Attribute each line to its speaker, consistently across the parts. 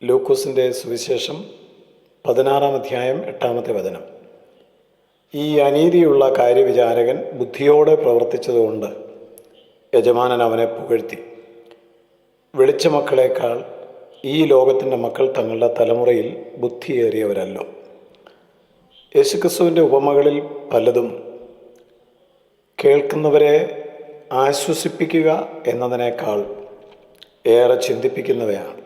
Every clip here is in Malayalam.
Speaker 1: ലൂക്കോസിൻ്റെ സുവിശേഷം 16-ാം അധ്യായം 8-ാമത്തെ വചനം. ഈ അനീതിയുള്ള കാര്യവിചാരകൻ ബുദ്ധിയോടെ പ്രവർത്തിച്ചതുകൊണ്ട് യജമാനൻ അവനെ പുകഴ്ത്തി. വെളിച്ച മക്കളേക്കാൾ ഈ ലോകത്തിൻ്റെ മക്കൾ തങ്ങളുടെ തലമുറയിൽ ബുദ്ധിയേറിയവരല്ലോ. യേശുക്രിസ്തുവിൻ്റെ ഉപമകളിൽ പലതും കേൾക്കുന്നവരെ ആശ്വസിപ്പിക്കുക എന്നതിനേക്കാൾ ഏറെ ചിന്തിപ്പിക്കുന്നവയാണ്.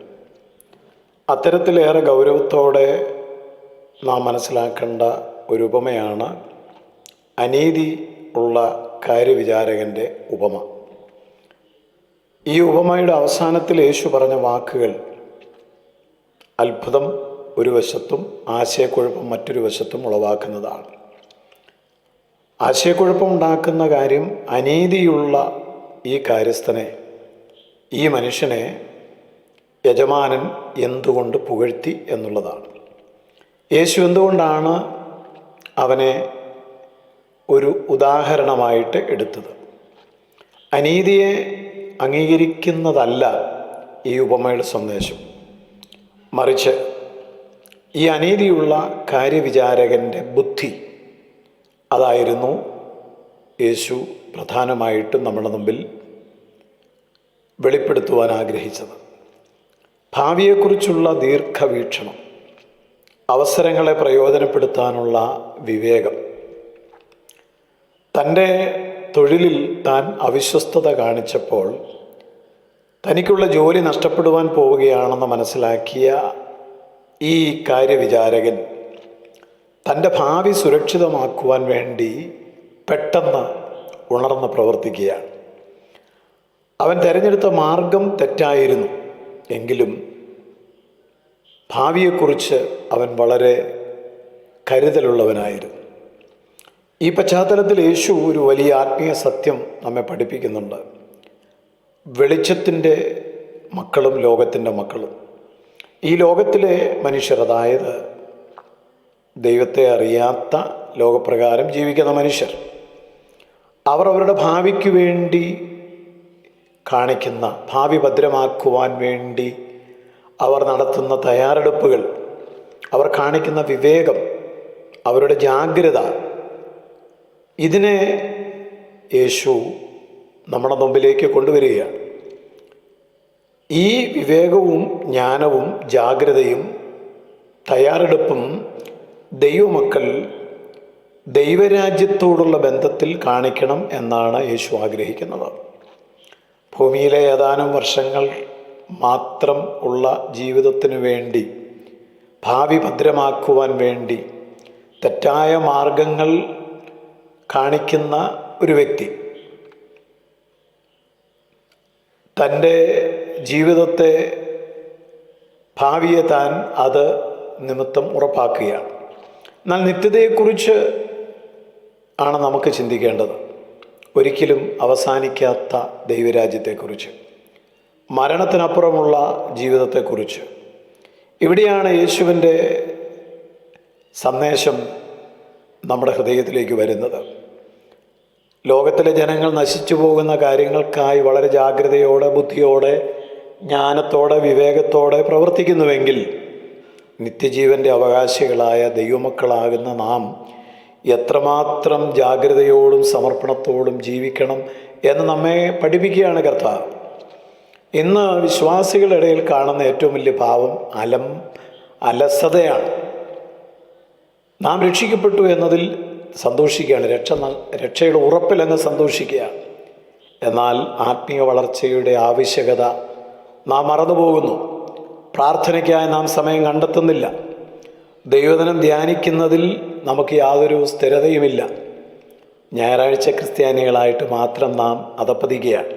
Speaker 1: അത്തരത്തിലേറെ ഗൗരവത്തോടെ നാം മനസ്സിലാക്കേണ്ട ഒരു ഉപമയാണ് അനീതി ഉള്ള കാര്യവിചാരകൻ്റെ ഉപമ. ഈ ഉപമയുടെ അവസാനത്തിൽ യേശു പറഞ്ഞ വാക്കുകൾ അത്ഭുതം ഒരു വശത്തും ആശയക്കുഴപ്പം മറ്റൊരു വശത്തും ഉളവാക്കുന്നതാണ്. ആശയക്കുഴപ്പമുണ്ടാക്കുന്ന കാര്യം അനീതിയുള്ള ഈ കാര്യസ്ഥനെ, ഈ മനുഷ്യനെ യജമാനൻ എന്തുകൊണ്ട് പുകഴ്ത്തി എന്നുള്ളതാണ്. യേശു എന്തുകൊണ്ടാണ് അവനെ ഒരു ഉദാഹരണമായിട്ട് എടുത്തത്? അനീതിയെ അംഗീകരിക്കുന്നതല്ല ഈ ഉപമയുടെ സന്ദേശം, മറിച്ച് ഈ അനീതിയുള്ള കാര്യവിചാരകൻ്റെ ബുദ്ധി, അതായിരുന്നു യേശു പ്രധാനമായിട്ടും നമ്മുടെ മുമ്പിൽ വെളിപ്പെടുത്തുവാൻ ആഗ്രഹിച്ചത്. ഭാവിയെക്കുറിച്ചുള്ള ദീർഘവീക്ഷണം, അവസരങ്ങളെ പ്രയോജനപ്പെടുത്താനുള്ള വിവേകം. തൻ്റെ തൊഴിലിൽ താൻ അവിശ്വസ്തത കാണിച്ചപ്പോൾ തനിക്കുള്ള ജോലി നഷ്ടപ്പെടുവാൻ പോവുകയാണെന്ന് മനസ്സിലാക്കിയ ഈ കാര്യവിചാരകൻ തൻ്റെ ഭാവി സുരക്ഷിതമാക്കുവാൻ വേണ്ടി പെട്ടെന്ന് ഉണർന്ന് പ്രവർത്തിക്കുകയാണ്. അവൻ തിരഞ്ഞെടുത്ത മാർഗം തെറ്റായിരുന്നു എങ്കിലും ഭാവിയെക്കുറിച്ച് അവൻ വളരെ കരുതലുള്ളവനായിരുന്നു. ഈ പശ്ചാത്തലത്തിൽ യേശു ഒരു വലിയ ആത്മീയ സത്യം നമ്മെ പഠിപ്പിക്കുന്നുണ്ട്. വെളിച്ചത്തിൻ്റെ മക്കളും ലോകത്തിൻ്റെ മക്കളും, ഈ ലോകത്തിലെ മനുഷ്യർ, അതായത് ദൈവത്തെ അറിയാത്ത ലോകപ്രകാരം ജീവിക്കുന്ന മനുഷ്യർ, അവർ അവരുടെ ഭാവിക്ക് വേണ്ടി കാണിക്കുന്ന, ഭാവി ഭദ്രമാക്കുവാൻ വേണ്ടി അവർ നടത്തുന്ന തയ്യാറെടുപ്പുകൾ, അവർ കാണിക്കുന്ന വിവേകം, അവരുടെ ജാഗ്രത, ഇതിനെ യേശു നമ്മുടെ മുമ്പിലേക്ക് കൊണ്ടുവരികയാണ്. ഈ വിവേകവും ജ്ഞാനവും ജാഗ്രതയും തയ്യാറെടുപ്പും ദൈവമക്കൾ ദൈവരാജ്യത്തോടുള്ള ബന്ധത്തിൽ കാണിക്കണം എന്നാണ് യേശു ആഗ്രഹിക്കുന്നത്. ഭൂമിയിലെ ഏതാനും വർഷങ്ങൾ മാത്രം ഉള്ള ജീവിതത്തിനു വേണ്ടി, ഭാവി ഭദ്രമാക്കുവാൻ വേണ്ടി തെറ്റായ മാർഗങ്ങൾ കാണിക്കുന്ന ഒരു വ്യക്തി തൻ്റെ ജീവിതത്തെ, ഭാവിയെ താൻ അത് നിമിത്തം ഉറപ്പാക്കുകയാണ്. എന്നാൽ നിത്യതയെക്കുറിച്ച് ആണ് നമുക്ക് ചിന്തിക്കേണ്ടത്, ഒരിക്കലും അവസാനിക്കാത്ത ദൈവരാജ്യത്തെക്കുറിച്ച്, മരണത്തിനപ്പുറമുള്ള ജീവിതത്തെക്കുറിച്ച്. ഇവിടെയാണ് യേശുവിൻ്റെ സന്ദേശം നമ്മുടെ ഹൃദയത്തിലേക്ക് വരുന്നത്. ലോകത്തിലെ ജനങ്ങൾ നശിച്ചു പോകുന്ന കാര്യങ്ങൾക്കായി വളരെ ജാഗ്രതയോടെ, ബുദ്ധിയോടെ, ജ്ഞാനത്തോടെ, വിവേകത്തോടെ പ്രവർത്തിക്കുന്നുവെങ്കിൽ നിത്യജീവൻ്റെ അവകാശികളായ ദൈവമക്കളാകുന്ന നാം എത്രമാത്രം ജാഗ്രതയോടും സമർപ്പണത്തോടും ജീവിക്കണം എന്ന് നമ്മെ പഠിപ്പിക്കുകയാണ് കർത്താവ്. ഇന്ന് വിശ്വാസികളുടെ ഇടയിൽ കാണുന്ന ഏറ്റവും വലിയ പാവം അലസതയാണ്. നാം രക്ഷിക്കപ്പെട്ടു എന്നതിൽ സന്തോഷിക്കുകയാണ്, രക്ഷയുടെ ഉറപ്പിലങ്ങ് സന്തോഷിക്കുകയാണ്. എന്നാൽ ആത്മീയ വളർച്ചയുടെ ആവശ്യകത നാം മറന്നുപോകുന്നു. പ്രാർത്ഥനയ്ക്കായി നാം സമയം കണ്ടെത്തുന്നില്ല. ദൈവദിനം ധ്യാനിക്കുന്നതിൽ നമുക്ക് യാതൊരു സ്ഥിരതയുമില്ല. ഞായറാഴ്ച ക്രിസ്ത്യാനികളായിട്ട് മാത്രം നാം അധപ്പതിക്കുകയാണ്.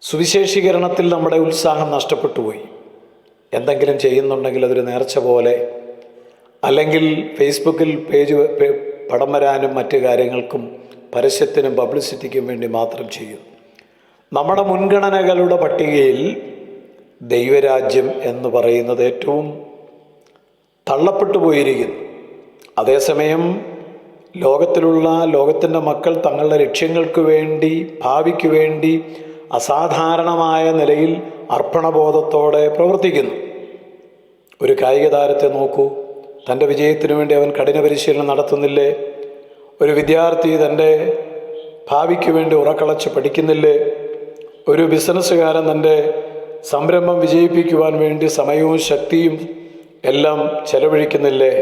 Speaker 1: സുവിശേഷീകരണത്തിൽ നമ്മുടെ ഉത്സാഹം നഷ്ടപ്പെട്ടു പോയി. എന്തെങ്കിലും ചെയ്യുന്നുണ്ടെങ്കിൽ അതൊരു നേർച്ച പോലെ, അല്ലെങ്കിൽ ഫേസ്ബുക്കിൽ പടം വരാനും മറ്റു കാര്യങ്ങൾക്കും പരസ്യത്തിനും പബ്ലിസിറ്റിക്കും വേണ്ടി മാത്രം ചെയ്യും. നമ്മുടെ മുൻഗണനകളുടെ പട്ടികയിൽ ദൈവരാജ്യം എന്ന് പറയുന്നത് ഏറ്റവും തള്ളപ്പെട്ടു പോയിരിക്കുന്നു. അതേസമയം ലോകത്തിൻ്റെ മക്കൾ തങ്ങളുടെ ലക്ഷ്യങ്ങൾക്ക് വേണ്ടി, ഭാവിക്ക് വേണ്ടി അസാധാരണമായ നിലയിൽ അർപ്പണബോധത്തോടെ പ്രവർത്തിക്കുന്നു. ഒരു കായിക താരത്തെ നോക്കൂ, തൻ്റെ വിജയത്തിനു വേണ്ടി അവൻ കഠിന പരിശീലനം നടത്തുന്നില്ലേ? ഒരു വിദ്യാർത്ഥി തൻ്റെ ഭാവിക്ക് വേണ്ടി ഉറക്കളച്ച് പഠിക്കുന്നില്ലേ? ഒരു ബിസിനസ്സുകാരൻ തൻ്റെ സംരംഭം വിജയിപ്പിക്കുവാൻ വേണ്ടി സമയവും ശക്തിയും എല്ലാം ചെലവഴിക്കുന്നില്ലേ?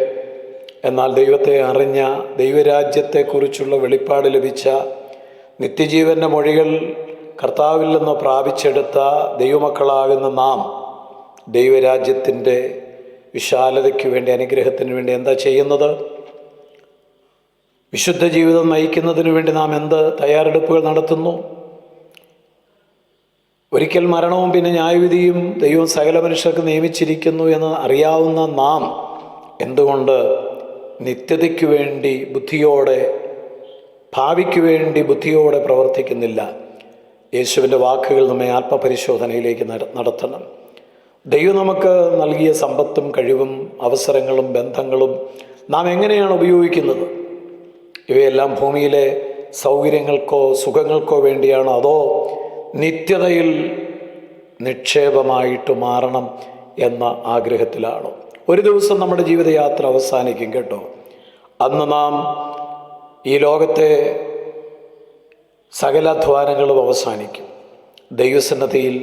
Speaker 1: എന്നാൽ ദൈവത്തെ അറിഞ്ഞ, ദൈവരാജ്യത്തെക്കുറിച്ചുള്ള വെളിപ്പാട് ലഭിച്ച, നിത്യജീവൻ്റെ മൊഴികൾ കർത്താവിൽ നിന്ന് പ്രാപിച്ചെടുത്ത ദൈവമക്കളാകുന്ന നാം ദൈവരാജ്യത്തിൻ്റെ വിശാലതയ്ക്ക് വേണ്ടി, അനുഗ്രഹത്തിന് വേണ്ടി എന്താ ചെയ്യുന്നത്? വിശുദ്ധ ജീവിതം നയിക്കുന്നതിന് വേണ്ടി നാം എന്ത് തയ്യാറെടുപ്പുകൾ നടത്തുന്നു? ഒരിക്കൽ മരണവും പിന്നെ ന്യായവിധിയും ദൈവം സകല മനുഷ്യർക്ക് നിയമിച്ചിരിക്കുന്നു എന്ന് അറിയാവുന്ന നാം എന്തുകൊണ്ട് നിത്യതയ്ക്ക് വേണ്ടി ബുദ്ധിയോടെ, ഭാവിക്ക് വേണ്ടി ബുദ്ധിയോടെ പ്രവർത്തിക്കുന്നില്ല? യേശുവിൻ്റെ വാക്കുകൾ നമ്മെ ആത്മപരിശോധനയിലേക്ക് നടത്തണം. ദൈവം നമുക്ക് നൽകിയ സമ്പത്തും കഴിവും അവസരങ്ങളും ബന്ധങ്ങളും നാം എങ്ങനെയാണ് ഉപയോഗിക്കുന്നത്? ഇവയെല്ലാം ഭൂമിയിലെ സൗകര്യങ്ങൾക്കോ സുഖങ്ങൾക്കോ വേണ്ടിയാണോ, അതോ നിത്യതയിൽ നിക്ഷേപമായിട്ട് മാറണം എന്ന ആഗ്രഹത്തിലാണോ? ഒരു ദിവസം നമ്മുടെ ജീവിതയാത്ര അവസാനിക്കും കേട്ടോ. അന്ന് നാം ഈ ലോകത്തെ സകല അധ്വാനങ്ങളും അവസാനിക്കും. ദൈവസന്നദ്ധിയിൽ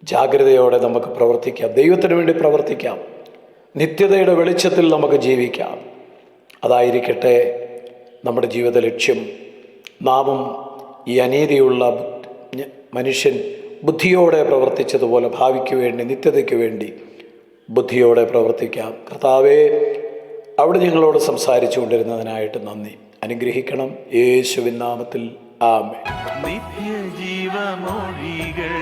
Speaker 1: ജാഗ്രതയോടെ നമുക്ക് പ്രവർത്തിക്കാം, ദൈവത്തിന് വേണ്ടി പ്രവർത്തിക്കാം, നിത്യതയുടെ വെളിച്ചത്തിൽ നമുക്ക് ജീവിക്കാം. അതായിരിക്കട്ടെ നമ്മുടെ ജീവിത ലക്ഷ്യം. നാമും ഈ അനീതിയുള്ള മനുഷ്യൻ ബുദ്ധിയോടെ പ്രവർത്തിച്ചതുപോലെ ഭാവിക്ക് വേണ്ടി, നിത്യതയ്ക്ക് വേണ്ടി ബുദ്ധിയോടെ പ്രവർത്തിക്കാം. കർത്താവേ, അവിടെ ഞങ്ങളോട് സംസാരിച്ചു കൊണ്ടിരുന്നതിനായിട്ട് നന്ദി. അനുഗ്രഹിക്കണം. യേശുവിൻ നാമത്തിൽ ആമേൻ.
Speaker 2: നിത്യജീവമൊഴികൾ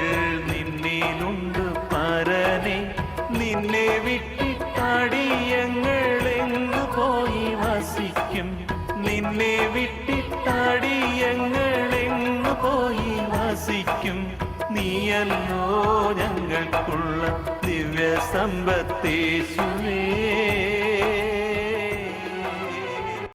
Speaker 2: നിന്നിലുണ്ട് പരനെ, നിന്നെ വിട്ടിട്ടാടിയങ്ങളെങ്ങു പോയി വസിക്കും, നിന്നെ വിട്ടിട്ടാടിയങ്ങളെങ്ങു പോയി വസിക്കും. നീയല്ലോ ഞങ്ങൾക്കുള്ള ദിവ്യ സമ്പത്തേശുവേ.